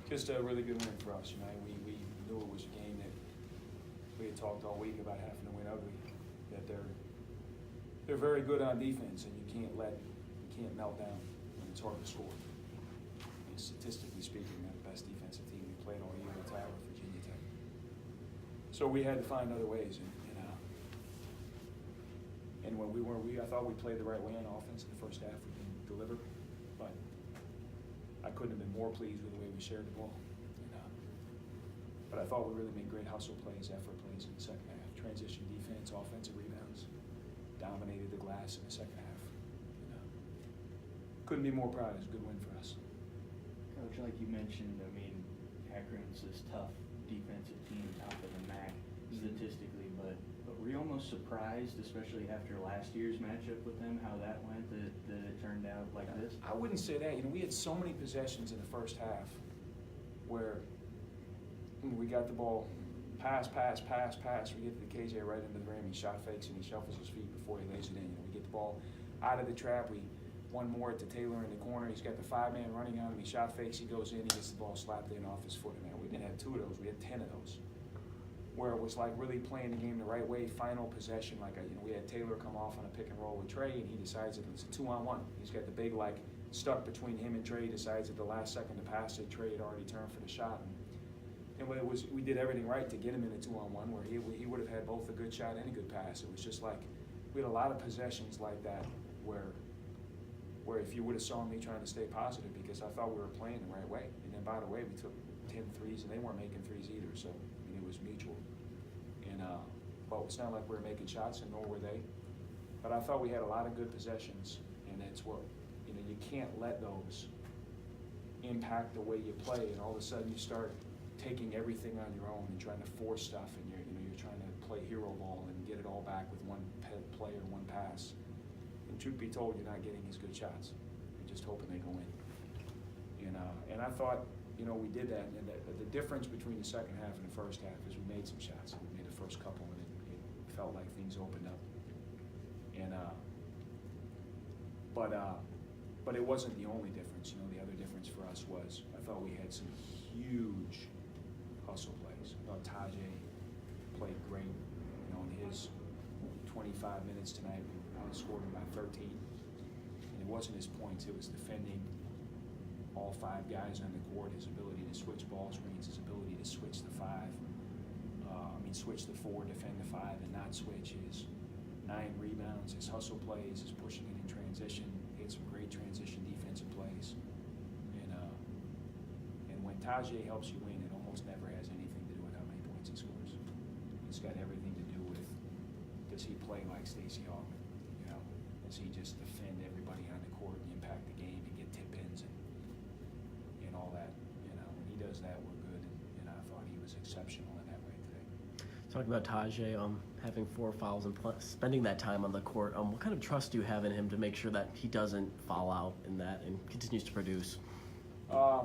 Just a really good win for us. We knew it was a game that we had talked all week about having to win ugly. That they're very good on defense, and you can't melt down when it's hard to score. And statistically speaking, they're the best defensive team we played all year at Virginia Tech. So we had to find other ways, and when I thought we played the right way on offense in the first half. We didn't deliver, but I couldn't have been more pleased with the way we shared the ball. But I thought we really made great hustle plays, effort plays in the second half. Transition defense, offensive rebounds, dominated the glass in the second half. Couldn't be more proud. It was a good win for us. Coach, like you mentioned, Akron's this tough defensive team, top of the MAC statistically, but were you almost surprised, especially after last year's matchup with them, how that went, that it turned out like this? I wouldn't say that. We had so many possessions in the first half where we got the ball, pass. We get to the KJ right into the rim. He shot fakes and he shuffles his feet before he lays it in. We get the ball out of the trap. One more at the Taylor in the corner. He's got the 5-man running on him. He shot fakes. He goes in. He gets the ball slapped in off his foot. We didn't have 2 of those. We had 10 of those, where it was like really playing the game the right way. Final possession, we had Taylor come off on a pick and roll with Trey, and he decides that it's a 2-on-1. He's got the big stuck between him and Trey. Decides at the last second to pass it. Trey had already turned for the shot, and we did everything right to get him in a 2-on-1, where he would have had both a good shot and a good pass. It was just we had a lot of possessions like that where if you would have saw me trying to stay positive, because I thought we were playing the right way. And then, by the way, we took 10 threes, and they weren't making threes either, so it was mutual. But it's not like we were making shots, and nor were they. But I thought we had a lot of good possessions, and that's what, you can't let those impact the way you play, and all of a sudden you start taking everything on your own and trying to force stuff, and you're trying to play hero ball and get it all back with one play or one pass. And truth be told, you're not getting as good shots. You're just hoping they go in. And I thought, we did that. And the difference between the second half and the first half is we made some shots. We made the first couple, and it felt like things opened up. But it wasn't the only difference. The other difference for us was I thought we had some huge hustle plays. I thought Tajay played great. In his 25 minutes tonight, we outscored him by 13. And it wasn't his points; it was defending all 5 guys on the court, his ability to switch ball screens, his ability to switch the 4, defend the 5, and not switch. His 9 rebounds, his hustle plays, his pushing it in transition. He had some great transition defensive plays. And when Tajay helps you win, it almost never has anything to do with how many points he scores. It's got everything to do with, does he play like Stacey Hawk? Does he just defend everybody on the court and impact the game and get tip-ins and all that? When he does that, we're good. And I thought he was exceptional in that way today. Talking about Tajay having 4 fouls and spending that time on the court, what kind of trust do you have in him to make sure that he doesn't foul out in that and continues to produce? I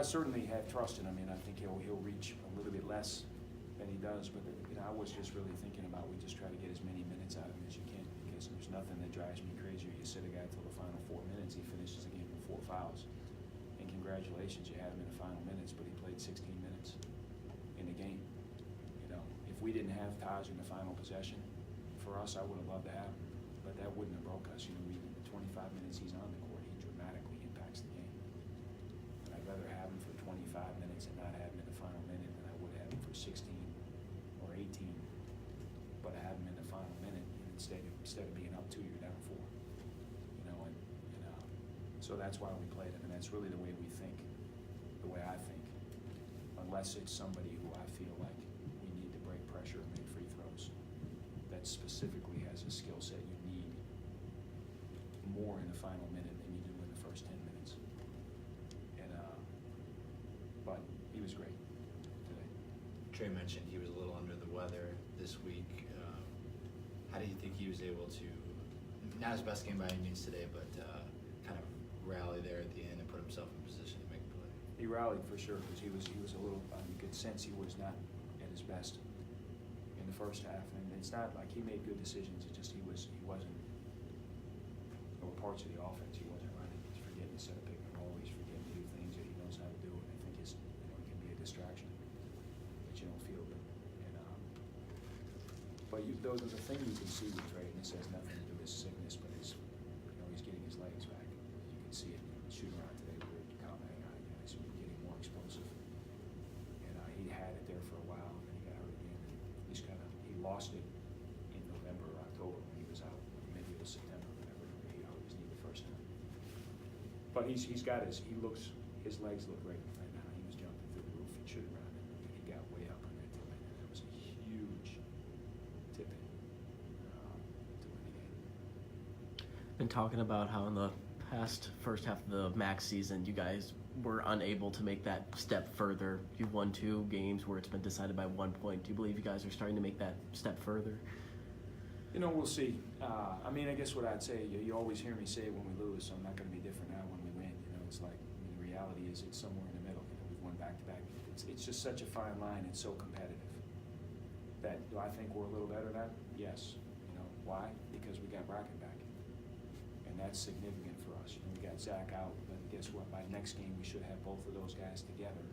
certainly have trust in him. I think he'll reach a little bit less than he does, but I was just really thinking about we just try to get as many minutes out of him as you can, because there's nothing that drives me crazier. You sit a guy till the final 4 minutes, he finishes the game with 4 fouls, and congratulations, you had him in the final minutes, but he played 16 minutes in the game. If we didn't have Taj in the final possession, for us, I would have loved to have him, but that wouldn't have broke us. The 25 minutes he's on the court, he dramatically impacts the game. And I'd rather have him for 25 minutes and not have him in the final minute than I would have him for 16 or 18, but I have him in the final minute, and instead of being up 2, you're down 4. So that's why we played him, and that's really the way we think, the way I think, unless it's somebody who I feel like we need to break pressure and make free throws that specifically has a skill set you need more in the final minute than you do in the first 10 minutes. But he was great today. Trey mentioned he was a little under the weather this week. How do you think he was able to, not his best game by any means today, but kind of rally there at the end and put himself in position to make a play? He rallied for sure, because he was a little, you could sense he was not at his best in the first half. And it's not like he made good decisions, it's just he wasn't, there were parts of the offense he wasn't running. He's forgetting to set a pick and roll. though there's a thing you can see with Trey, and this has nothing to do with sickness, but he's getting his legs back. You can see it shooting around today. We were commenting on it, he's getting more explosive. And he had it there for a while, and then he got hurt again. He lost it in November or October when he was out. Maybe it was September, whenever he hurt his knee the first time. But his legs look great right now. He was jumping through the roof and shooting around it. He got way up on that tip, and that was a huge tip in to win the game. And talking about how in the past first half of the MAC season, you guys were unable to make that step further. You've won 2 games where it's been decided by 1 point. Do you believe you guys are starting to make that step further? We'll see. I guess what I'd say, you always hear me say it when we lose, so I'm not going to be different now when we win. It's like, the reality is it's somewhere in the middle. We've won back-to-back. It's just such a fine line. It's so competitive. That, do I think we're a little better now? Yes. Why? Because we got Bracken back. And that's significant for us. We got Zach out, but guess what? By next game, we should have both of those guys together.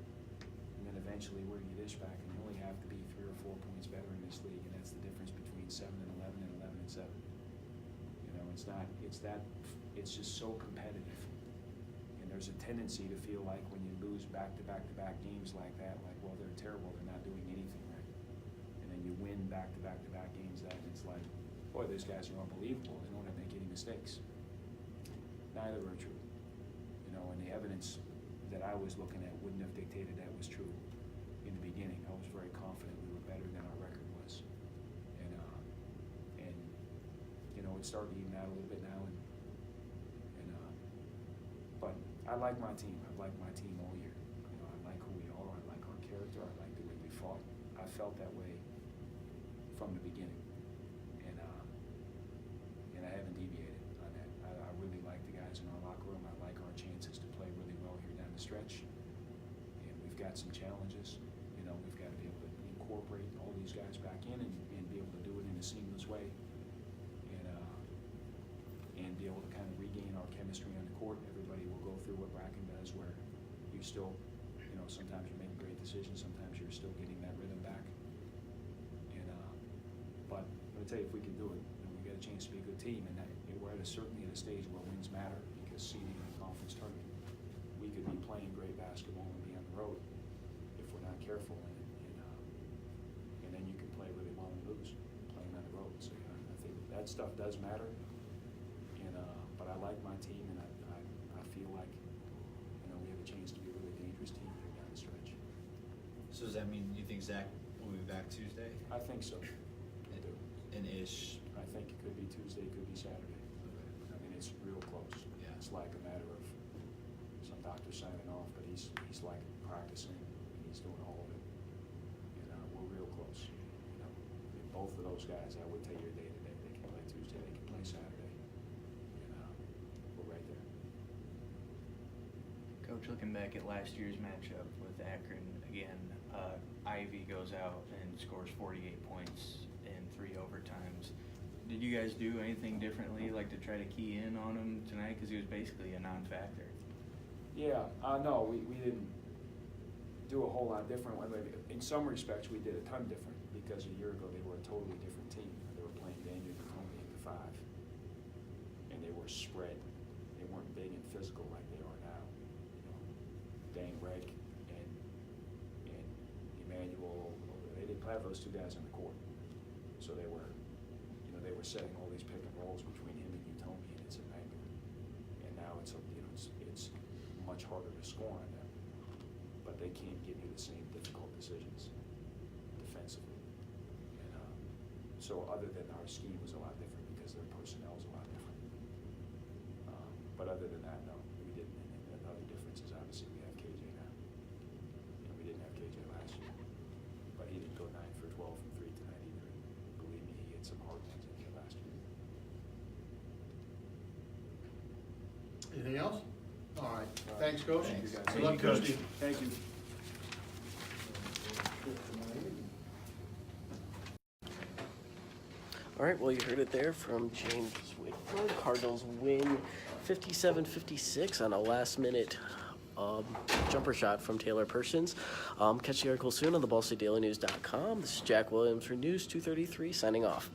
And then eventually we're going to get Ish back, and we only have to be 3 or 4 points better in this league, and that's the difference between 7 and 11 and 11 and 7. It's just so competitive. And there's a tendency to feel like when you lose back-to-back-to-back games like that, like, well, they're terrible, they're not doing anything right. And then you win back-to-back-to-back games that, and it's like, boy, those guys are unbelievable. They don't make any mistakes. Neither are true. And the evidence that I was looking at wouldn't have dictated that was true in the beginning. I was very confident we were better than our record was. And it's starting to even out a little bit now. But I like my team. I've liked my team all year. I like who we are. I like our character. I like the way we fought. I felt that way from the beginning. And I haven't deviated on that. I really like the guys in our locker room. I like our chances to play really well here down the stretch. And we've got some challenges. We've got to be able to incorporate all these guys back in and be able to do it in a seamless way. And be able to kind of regain our chemistry on the court. Everybody will go through what Bracken does, where you still, sometimes you're making great decisions, sometimes you're still getting that rhythm back. But I'm going to tell you, if we can do it, we got a chance to be a good team, and we're certainly at a stage where wins matter, because seeding in the conference tournament, we could be playing great basketball and be on the road if we're not careful, and then you can play really well and lose playing on the road. So I think that stuff does matter. But I like my team, and I feel like we have a chance to be a really dangerous team here down the stretch. So does that mean you think Zach will be back Tuesday? I think so. I do. And Ish? I think it could be Tuesday, it could be Saturday. Okay. It's real close. Yeah. It's like a matter of some doctor signing off, but he's like practicing, and he's doing all of it. We're real close. Both of those guys, I would tell you day to day, they can play Tuesday, they can play Saturday. We're right there. Coach, looking back at last year's matchup with Akron, again, Ivy goes out and scores 48 points in 3 overtimes. Did you guys do anything differently, like to try to key in on him tonight? Because he was basically a non-factor. Yeah, no, we didn't do a whole lot different. In some respects, we did a ton different, because a year ago they were a totally different team. They were playing Daniel Tony at the 5, and they were spread. They weren't big and physical like they are now. Dane Reg and Emmanuel, they didn't have those 2 guys on the court, so they were setting all these pick and rolls between him and Utomi, and it's a nightmare. And now it's much harder to score on them, but they can't give you the same difficult decisions defensively. And so other than our scheme was a lot different, because their personnel was a lot different. But other than that, no, we didn't. And another difference is obviously we have KJ now. We didn't have KJ last year, but he didn't go 9 for 12 from 3 tonight either. Believe me, he hit some hard ones in here last year. Anything else? All right. Thanks, Coach. Thanks. Good luck Tuesday. Thank you. All right, well, you heard it there from James Whitford. Cardinals win 57-56 on a last-minute jumper shot from Taylor Persons. Catch the article soon on theballstatedailynews.com. This is Jack Williams for News 233 signing off.